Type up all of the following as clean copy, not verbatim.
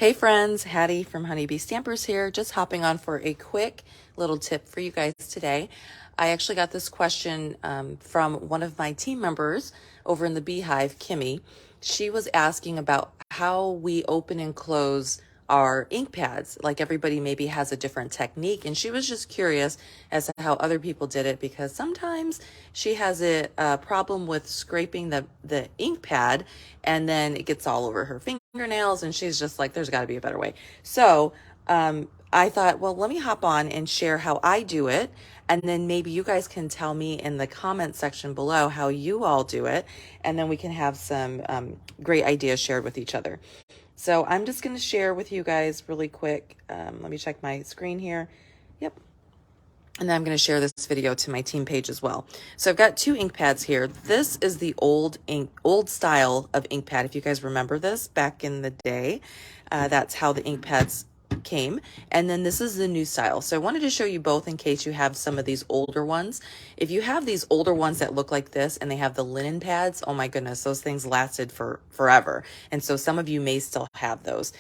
Hey friends, Hattie from Honeybee Stampers here, just hopping on for a quick little tip for you guys today. I actually got this question from one of my team members over in the Beehive, Kimmy. She was asking about how we open and close our ink pads. Like everybody maybe has a different technique, and she was just curious as to how other people did it, because sometimes she has a problem with scraping the ink pad and then it gets all over her fingernails, and she's just like, there's got to be a better way. So I thought, well, let me hop on and share how I do it, and then maybe you guys can tell me in the comment section below how you all do it, and then we can have some great ideas shared with each other. So I'm just going to share with you guys really quick. Let me check my screen here. Yep. And then I'm going to share this video to my team page as well. So I've got two ink pads here. This is the old style of ink pad. If you guys remember this back in the day, that's how the ink pads came. And then this is the new style. So I wanted to show you both in case you have some of these older ones. If you have these older ones that look like this and they have the linen pads, oh my goodness, those things lasted for forever. And so some of you may still have those.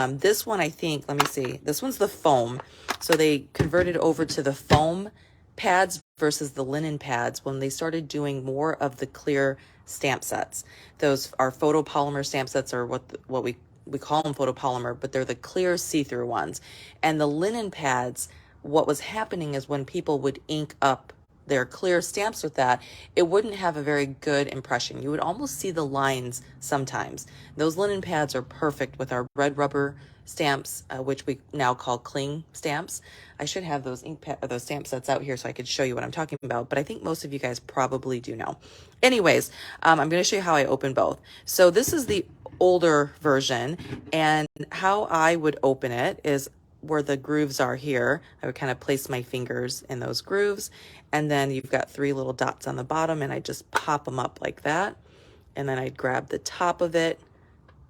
This one, I think, let me see, this one's the foam. So they converted over to the foam pads versus the linen pads when they started doing more of the clear stamp sets. Those are photopolymer stamp sets, or what we call them photopolymer, but they're the clear see-through ones. And the linen pads, what was happening is when people would ink up their clear stamps with that, it wouldn't have a very good impression. You would almost see the lines sometimes. Those linen pads are perfect with our red rubber stamps, which we now call cling stamps. I should have those those stamp sets out here so I could show you what I'm talking about, but I think most of you guys probably do know. Anyways, I'm going to show you how I open both. So this is the older version, and how I would open it is where the grooves are here. I would kind of place my fingers in those grooves, and then you've got three little dots on the bottom, and I just pop them up like that, and then I'd grab the top of it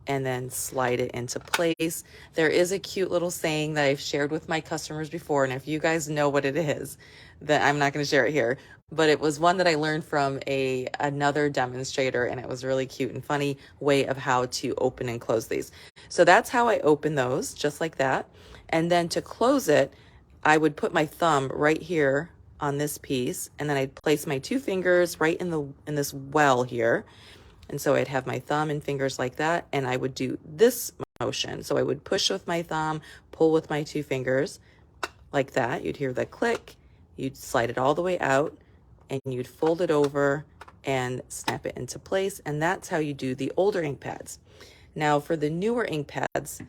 and then slide it into place. There is a cute little saying that I've shared with my customers before, and if you guys know what it is, then I'm not going to share it here, but it was one that I learned from another demonstrator, and it was really cute and funny way of how to open and close these. So that's how I open those, just like that. And then to close it, I would put my thumb right here on this piece, and then I'd place my two fingers right in this well here. And so I'd have my thumb and fingers like that, and I would do this motion. So I would push with my thumb, pull with my two fingers like that. You'd hear the click, you'd slide it all the way out, and you'd fold it over and snap it into place. And that's how you do the older ink pads. Now for the newer ink pads,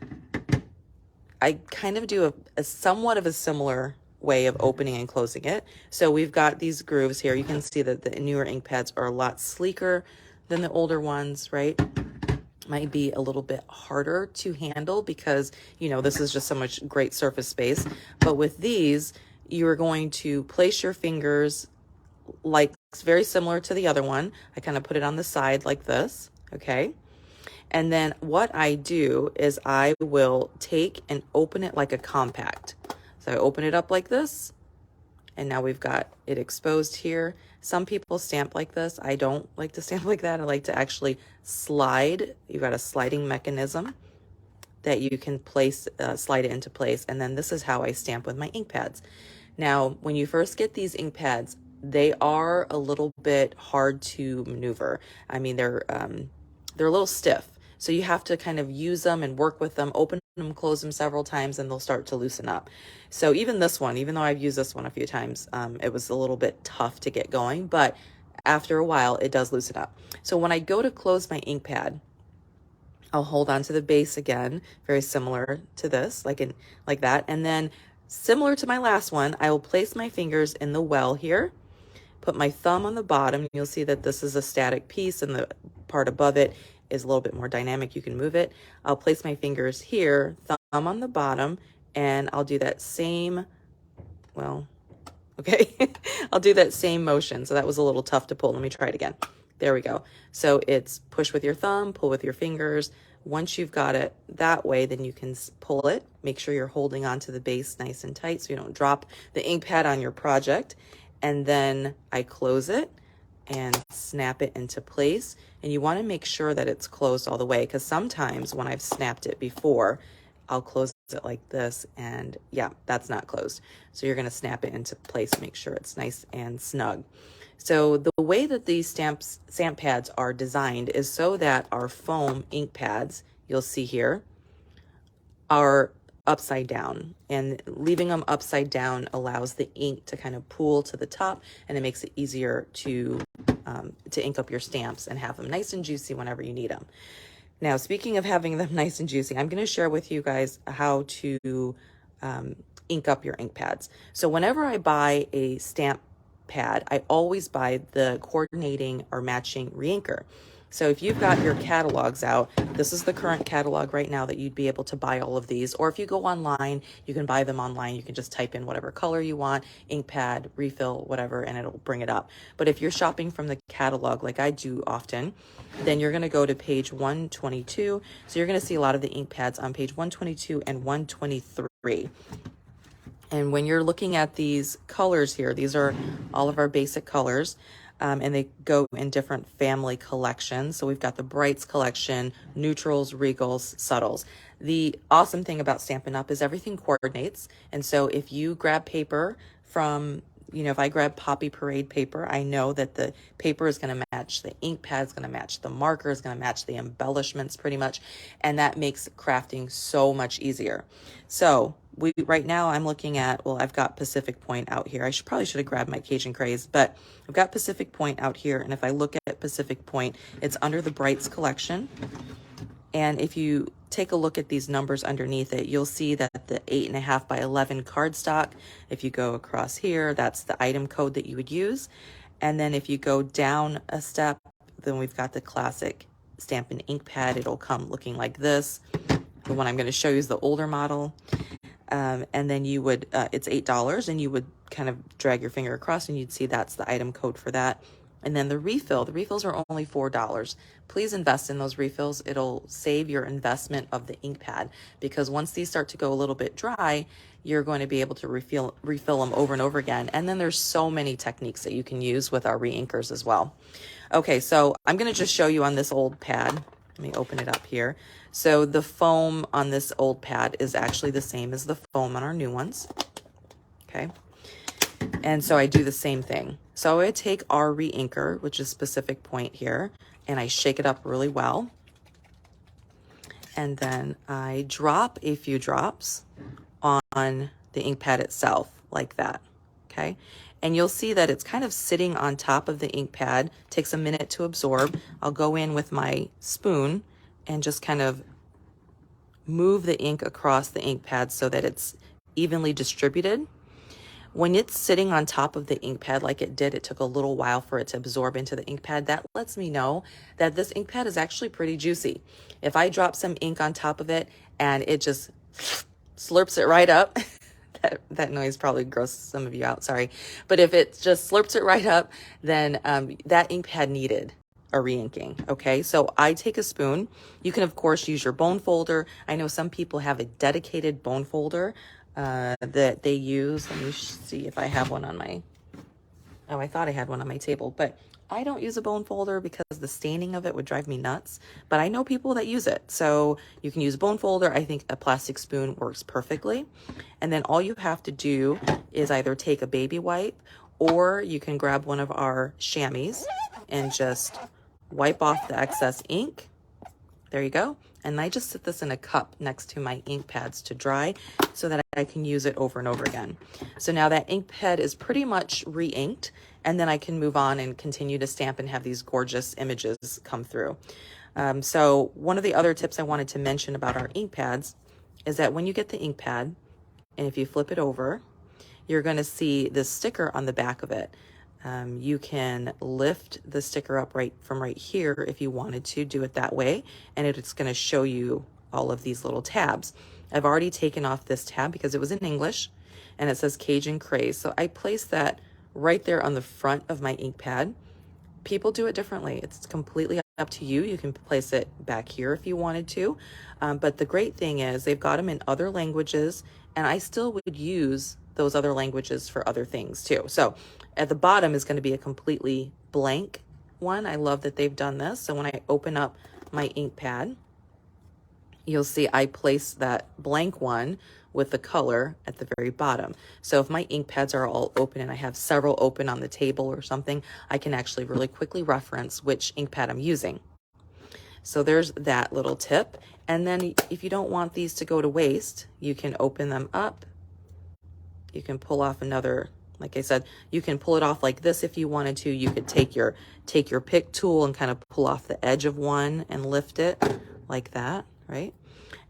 I kind of do a somewhat of a similar way of opening and closing it. So we've got these grooves here. You can see that the newer ink pads are a lot sleeker than the older ones, right? Might be a little bit harder to handle because, you know, this is just so much great surface space. But with these, you're going to place your fingers like very similar to the other one. I kind of put it on the side like this, okay? And then what I do is I will take and open it like a compact. So I open it up like this, and now we've got it exposed here. Some people stamp like this. I don't like to stamp like that. I like to actually slide. You've got a sliding mechanism that you can place, slide it into place. And then this is how I stamp with my ink pads. Now, when you first get these ink pads, they are a little bit hard to maneuver. I mean, they're a little stiff. So you have to kind of use them and work with them, open them, close them several times, and they'll start to loosen up. So even this one, even though I've used this one a few times, it was a little bit tough to get going, but after a while, it does loosen up. So when I go to close my ink pad, I'll hold on to the base again, very similar to this, like that. And then similar to my last one, I will place my fingers in the well here, put my thumb on the bottom. You'll see that this is a static piece, and the part above it is a little bit more dynamic. You can move it. I'll place my fingers here, thumb on the bottom, and I'll do that same, well, okay. I'll do that same motion. So that was a little tough to pull. Let me try it again. There we go. So it's push with your thumb, pull with your fingers. Once you've got it that way, then you can pull it. Make sure you're holding onto the base nice and tight so you don't drop the ink pad on your project. And then I close it and snap it into place. And you want to make sure that it's closed all the way, because sometimes when I've snapped it before, I'll close it like this, and yeah, that's not closed. So you're gonna snap it into place, make sure it's nice and snug. So the way that these stamp pads are designed is so that our foam ink pads, you'll see here, are upside down, and leaving them upside down allows the ink to kind of pool to the top, and it makes it easier to ink up your stamps and have them nice and juicy whenever you need them. Now, speaking of having them nice and juicy, I'm going to share with you guys how to ink up your ink pads. So whenever I buy a stamp pad, I always buy the coordinating or matching reinker. So if you've got your catalogs out, this is the current catalog right now that you'd be able to buy all of these. Or if you go online, you can buy them online. You can just type in whatever color you want, ink pad, refill, whatever, and it'll bring it up. But if you're shopping from the catalog, like I do often, then you're going to go to page 122. So you're going to see a lot of the ink pads on page 122 and 123. And when you're looking at these colors here, these are all of our basic colors. And they go in different family collections. So we've got the Brights collection, Neutrals, Regals, Subtles. The awesome thing about Stampin' Up! Is everything coordinates. And so if you grab paper from, if I grab Poppy Parade paper, I know that the paper is going to match, the ink pad is going to match, the marker is going to match, the embellishments pretty much. And that makes crafting so much easier. So right now I'm looking at, well, I've got Pacific Point out here. I probably should have grabbed my Cajun Craze, but I've got Pacific Point out here. And if I look at Pacific Point, it's under the Brights collection. And if you take a look at these numbers underneath it, you'll see that the 8.5 by 11 cardstock, if you go across here, that's the item code that you would use. And then if you go down a step, then we've got the classic Stampin' ink pad. It'll come looking like this. The one I'm going to show you is the older model. And then you would, it's $8, and you would kind of drag your finger across and you'd see that's the item code for that. And then the refills are only $4. Please invest in those refills. It'll save your investment of the ink pad, because once these start to go a little bit dry, you're going to be able to refill them over and over again. And then there's so many techniques that you can use with our reinkers as well. Okay, so I'm going to just show you on this old pad. Let me open it up here. So the foam on this old pad is actually the same as the foam on our new ones. Okay. And so I do the same thing. So I take our reinker, which is Pacific Point here, and I shake it up really well. And then I drop a few drops on the ink pad itself, like that. Okay. And you'll see that it's kind of sitting on top of the ink pad. Takes a minute to absorb. I'll go in with my spoon and just kind of move the ink across the ink pad so that it's evenly distributed. When it's sitting on top of the ink pad like it did, it took a little while for it to absorb into the ink pad. That lets me know that this ink pad is actually pretty juicy. If I drop some ink on top of it and it just slurps it right up, that noise probably grossed some of you out, sorry. But if it just slurps it right up, then that ink pad needed a re-inking. Okay, so I take a spoon. You can of course use your bone folder. I know some people have a dedicated bone folder that they use. Let me see if I have one on my, I thought I had one on my table, but I don't use a bone folder because the staining of it would drive me nuts, but I know people that use it. So you can use a bone folder. I think a plastic spoon works perfectly. And then all you have to do is either take a baby wipe, or you can grab one of our chamois and just wipe off the excess ink. There you go. And I just sit this in a cup next to my ink pads to dry so that I can use it over and over again. So now that ink pad is pretty much re-inked, and then I can move on and continue to stamp and have these gorgeous images come through. So one of the other tips I wanted to mention about our ink pads is that when you get the ink pad, and if you flip it over, you're going to see this sticker on the back of it. You can lift the sticker up from right here if you wanted to do it that way, and it's going to show you all of these little tabs. I've already taken off this tab because it was in English, and it says Cajun Craze. So I placed that right there on the front of my ink pad. People do it differently. It's completely up to you. You can place it back here if you wanted to. But the great thing is they've got them in other languages, and I still would use those other languages for other things too. So at the bottom is going to be a completely blank one. I love that they've done this. So when I open up my ink pad, you'll see I place that blank one with the color at the very bottom. So if my ink pads are all open and I have several open on the table or something, I can actually really quickly reference which ink pad I'm using. So there's that little tip. And then if you don't want these to go to waste, you can open them up. You can pull off another, like I said, you can pull it off like this if you wanted to. You could take your pick tool and kind of pull off the edge of one and lift it like that, right?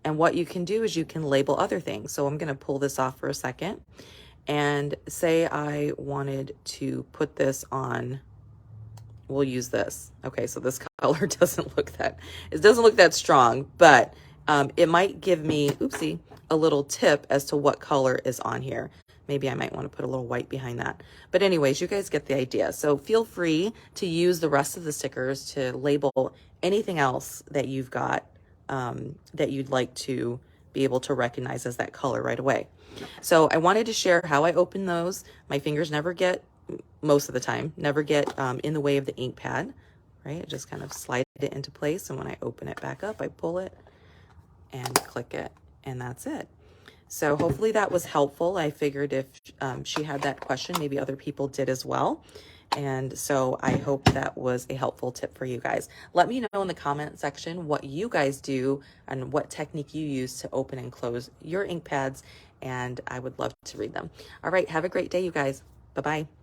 And what you can do is you can label other things. So I'm going to pull this off for a second and say I wanted to put this on, we'll use this. Okay, so this color doesn't look that strong, but it might give me, oopsie, a little tip as to what color is on here. Maybe I might want to put a little white behind that. But anyways, you guys get the idea. So feel free to use the rest of the stickers to label anything else that you've got that you'd like to be able to recognize as that color right away. So I wanted to share how I open those. My fingers never get, most of the time, never get in the way of the ink pad, right? I just kind of slide it into place, and when I open it back up, I pull it and click it, and that's it. So hopefully that was helpful. I figured if she had that question, maybe other people did as well. And so I hope that was a helpful tip for you guys. Let me know in the comment section what you guys do and what technique you use to open and close your ink pads, and I would love to read them. All right, have a great day, you guys. Bye-bye.